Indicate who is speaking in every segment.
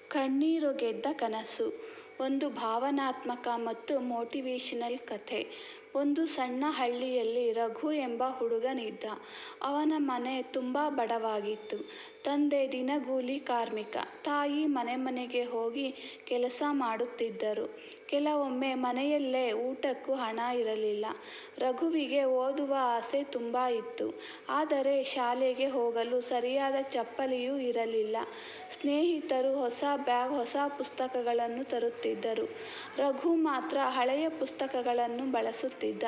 Speaker 1: ಕಣ್ಣೀರು ಗೆದ್ದ ಕನಸು. ಒಂದು ಭಾವನಾತ್ಮಕ ಮತ್ತು ಮೋಟಿವೇಶನಲ್ ಕಥೆ. ಒಂದು ಸಣ್ಣ ಹಳ್ಳಿಯಲ್ಲಿ ರಘು ಎಂಬ ಹುಡುಗನಿದ್ದ. ಅವನ ಮನೆ ತುಂಬ ಬಡವಾಗಿತ್ತು. ತಂದೆ ದಿನಗೂಲಿ ಕಾರ್ಮಿಕ, ತಾಯಿ ಮನೆ ಮನೆಗೆ ಹೋಗಿ ಕೆಲಸ ಮಾಡುತ್ತಿದ್ದರು. ಕೆಲವೊಮ್ಮೆ ಮನೆಯಲ್ಲೇ ಊಟಕ್ಕೂ ಹಣ ಇರಲಿಲ್ಲ. ರಘುವಿಗೆ ಓದುವ ಆಸೆ ತುಂಬ ಇತ್ತು. ಆದರೆ ಶಾಲೆಗೆ ಹೋಗಲು ಸರಿಯಾದ ಚಪ್ಪಲಿಯೂ ಇರಲಿಲ್ಲ. ಸ್ನೇಹಿತರು ಹೊಸ ಬ್ಯಾಗ್, ಹೊಸ ಪುಸ್ತಕಗಳನ್ನು ತರುತ್ತಿದ್ದರು. ರಘು ಮಾತ್ರ ಹಳೆಯ ಪುಸ್ತಕಗಳನ್ನು ಬಳಸುತ್ತಿದ್ದ.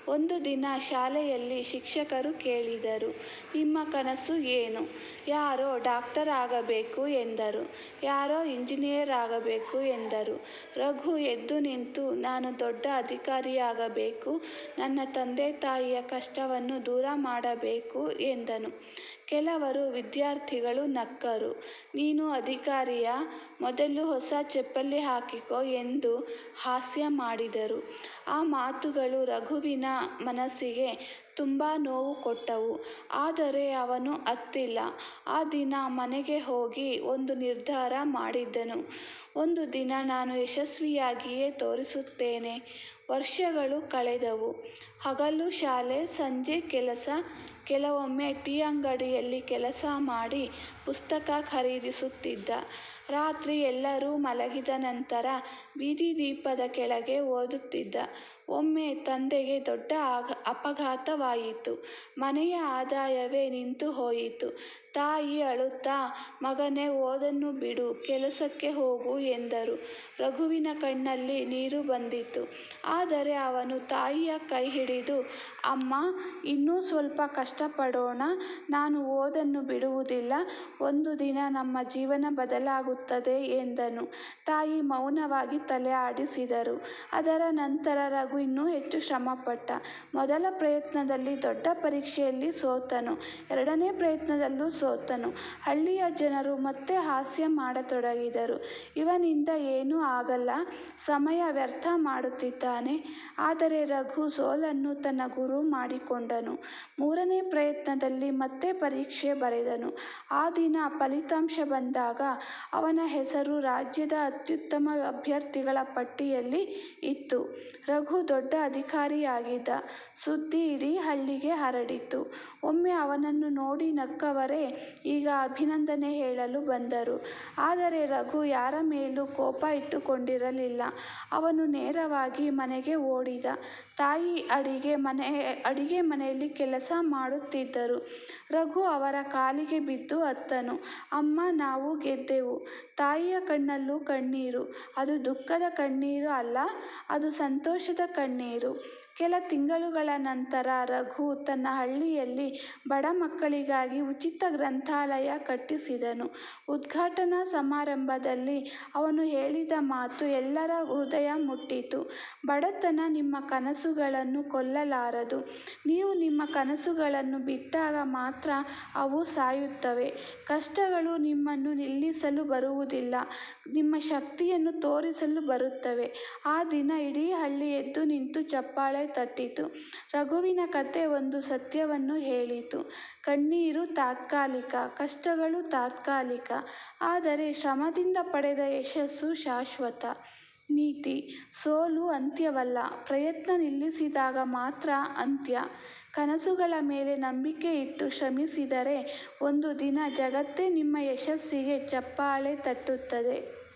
Speaker 1: ಒಂದು ದಿನ ಶಾಲೆಯಲ್ಲಿ ಶಿಕ್ಷಕರು ಕೇಳಿದರು, "ನಿಮ್ಮ ಕನಸು ಏನು?" ಯಾರೋ ಡಾಕ್ಟರ್ ಆಗಬೇಕು ಎಂದರು, ಯಾರೋ ಇಂಜಿನಿಯರ್ ಆಗಬೇಕು ಎಂದರು. ರಘು ಎದ್ದು ನಿಂತು, "ನಾನು ದೊಡ್ಡ ಅಧಿಕಾರಿಯಾಗಬೇಕು, ನನ್ನ ತಂದೆ ತಾಯಿಯ ಕಷ್ಟವನ್ನು ದೂರ ಮಾಡಬೇಕು" ಎಂದನು. ಕೆಲವರು ವಿದ್ಯಾರ್ಥಿಗಳು ನಕ್ಕರು. "ನೀನು ಅಧಿಕಾರಿಯಾ? ಮೊದಲು ಹೊಸ ಚಪ್ಪಲಿ ಹಾಕಿಕೋ" ಎಂದು ಹಾಸ್ಯ ಮಾಡಿದರು. ಆ ಮಾತುಗಳು ರಘುವಿನ ಮನಸ್ಸಿಗೆ ತುಂಬ ನೋವು ಕೊಟ್ಟವು. ಆದರೆ ಅವನು ಅತ್ತಿಲ್ಲ. ಆ ದಿನ ಮನೆಗೆ ಹೋಗಿ ಒಂದು ನಿರ್ಧಾರ ಮಾಡಿದ್ದನು. ಒಂದು ದಿನ ನಾನು ಯಶಸ್ವಿಯಾಗಿಯೇ ತೋರಿಸುತ್ತೇನೆ. ವರ್ಷಗಳು ಕಳೆದವು. ಹಗಲು ಶಾಲೆ, ಸಂಜೆ ಕೆಲಸ. ಕೆಲವೊಮ್ಮೆ ಟೀ ಅಂಗಡಿಯಲ್ಲಿ ಕೆಲಸ ಮಾಡಿ ಪುಸ್ತಕ ಖರೀದಿಸುತ್ತಿದ್ದ. ರಾತ್ರಿ ಎಲ್ಲರೂ ಮಲಗಿದ ನಂತರ ಬೀದಿ ದೀಪದ ಕೆಳಗೆ ಓದುತ್ತಿದ್ದ. ಒಮ್ಮೆ ತಂದೆಗೆ ದೊಡ್ಡ ಅಪಘಾತವಾಯಿತು. ಮನೆಯ ಆದಾಯವೇ ನಿಂತು ಹೋಯಿತು. ತಾಯಿ ಅಳುತ್ತಾ, "ಮಗನೇ, ಓದನ್ನು ಬಿಡು, ಕೆಲಸಕ್ಕೆ ಹೋಗು" ಎಂದರು. ರಘುವಿನ ಕಣ್ಣಲ್ಲಿ ನೀರು ಬಂದಿತು. ಆದರೆ ಅವನು ತಾಯಿಯ ಕೈ ಹಿಡಿದು, "ಅಮ್ಮ, ಇನ್ನೂ ಸ್ವಲ್ಪ ಕಷ್ಟಪಡೋಣ. ನಾನು ಓದನ್ನು ಬಿಡುವುದಿಲ್ಲ. ಒಂದು ದಿನ ನಮ್ಮ ಜೀವನ ಬದಲಾಗುತ್ತದೆ" ಎಂದನು. ತಾಯಿ ಮೌನವಾಗಿ ತಲೆ ಆಡಿಸಿದರು. ಅದರ ನಂತರ ರಘು ಇನ್ನೂ ಹೆಚ್ಚು ಶ್ರಮಪಟ್ಟ. ಮೊದಲ ಪ್ರಯತ್ನದಲ್ಲಿ ದೊಡ್ಡ ಪರೀಕ್ಷೆಯಲ್ಲಿ ಸೋತನು. ಎರಡನೇ ಪ್ರಯತ್ನದಲ್ಲೂ ಸೋತನು. ಹಳ್ಳಿಯ ಜನರು ಮತ್ತೆ ಹಾಸ್ಯ ಮಾಡತೊಡಗಿದರು. "ಇವನಿಂದ ಏನೂ ಆಗಲ್ಲ, ಸಮಯ ವ್ಯರ್ಥ ಮಾಡುತ್ತಿದ್ದಾನೆ." ಆದರೆ ರಘು ಸೋಲನ್ನು ತನ್ನ ಗುರು ಮಾಡಿಕೊಂಡನು. ಮೂರನೇ ಪ್ರಯತ್ನದಲ್ಲಿ ಮತ್ತೆ ಪರೀಕ್ಷೆ ಬರೆದನು. ಆ ದಿನ ಫಲಿತಾಂಶ ಬಂದಾಗ ಅವನ ಹೆಸರು ರಾಜ್ಯದ ಅತ್ಯುತ್ತಮ ಅಭ್ಯರ್ಥಿಗಳ ಪಟ್ಟಿಯಲ್ಲಿ ಇತ್ತು. ರಘು ದೊಡ್ಡ ಅಧಿಕಾರಿಯಾಗಿದ್ದ. ಸುದ್ದಿ ಇಡೀ ಹಳ್ಳಿಗೆ ಹರಡಿತು. ಒಮ್ಮೆ ಅವನನ್ನು ನೋಡಿ ನಕ್ಕವರೇ ಈಗ ಅಭಿನಂದನೆ ಹೇಳಲು ಬಂದರು. ಆದರೆ ರಘು ಯಾರ ಮೇಲೂ ಕೋಪ ಇಟ್ಟುಕೊಂಡಿರಲಿಲ್ಲ. ಅವನು ನೇರವಾಗಿ ಮನೆಗೆ ಓಡಿದ. ತಾಯಿ ಅಡಿಗೆ ಮನೆಯಲ್ಲಿ ಕೆಲಸ ಮಾಡುತ್ತಿದ್ದರು. ರಘು ಅವರ ಕಾಲಿಗೆ ಬಿದ್ದು ಅತ್ತನು, "ಅಮ್ಮ, ನಾವು ಗೆದ್ದೆವು." ತಾಯಿಯ ಕಣ್ಣಲ್ಲೂ ಕಣ್ಣೀರು. ಅದು ದುಃಖದ ಕಣ್ಣೀರು ಅಲ್ಲ, ಅದು ಸಂತೋಷದ ಕಣ್ಣೀರು. ಕೆಲ ತಿಂಗಳುಗಳ ನಂತರ ರಘು ತನ್ನ ಹಳ್ಳಿಯಲ್ಲಿ ಬಡ ಮಕ್ಕಳಿಗಾಗಿ ಉಚಿತ ಗ್ರಂಥಾಲಯ ಕಟ್ಟಿಸಿದನು. ಉದ್ಘಾಟನಾ ಸಮಾರಂಭದಲ್ಲಿ ಅವನು ಹೇಳಿದ ಮಾತು ಎಲ್ಲರ ಹೃದಯ ಮುಟ್ಟಿತು. "ಬಡತನ ನಿಮ್ಮ ಕನಸುಗಳನ್ನು ಕೊಲ್ಲಲಾರದು. ನೀವು ನಿಮ್ಮ ಕನಸುಗಳನ್ನು ಬಿಟ್ಟಾಗ ಮಾತ್ರ ಅವು ಸಾಯುತ್ತವೆ. ಕಷ್ಟಗಳು ನಿಮ್ಮನ್ನು ನಿಲ್ಲಿಸಲು ಬರುವುದಿಲ್ಲ, ನಿಮ್ಮ ಶಕ್ತಿಯನ್ನು ತೋರಿಸಲು ಬರುತ್ತವೆ." ಆ ದಿನ ಇಡೀ ಹಳ್ಳಿ ಎದ್ದು ನಿಂತು ಚಪ್ಪಾಳೆ ತಟ್ಟಿತು. ರಘುವಿನ ಕತೆ ಒಂದು ಸತ್ಯವನ್ನು ಹೇಳಿತು. ಕಣ್ಣೀರು ತಾತ್ಕಾಲಿಕ, ಕಷ್ಟಗಳು ತಾತ್ಕಾಲಿಕ, ಆದರೆ ಶ್ರಮದಿಂದ ಪಡೆದ ಯಶಸ್ಸು ಶಾಶ್ವತ. ನೀತಿ: ಸೋಲು ಅಂತ್ಯವಲ್ಲ, ಪ್ರಯತ್ನ ನಿಲ್ಲಿಸಿದಾಗ ಮಾತ್ರ ಅಂತ್ಯ. ಕನಸುಗಳ ಮೇಲೆ ನಂಬಿಕೆ ಇಟ್ಟು ಶ್ರಮಿಸಿದರೆ ಒಂದು ದಿನ ಜಗತ್ತೇ ನಿಮ್ಮ ಯಶಸ್ಸಿಗೆ ಚಪ್ಪಾಳೆ ತಟ್ಟುತ್ತದೆ.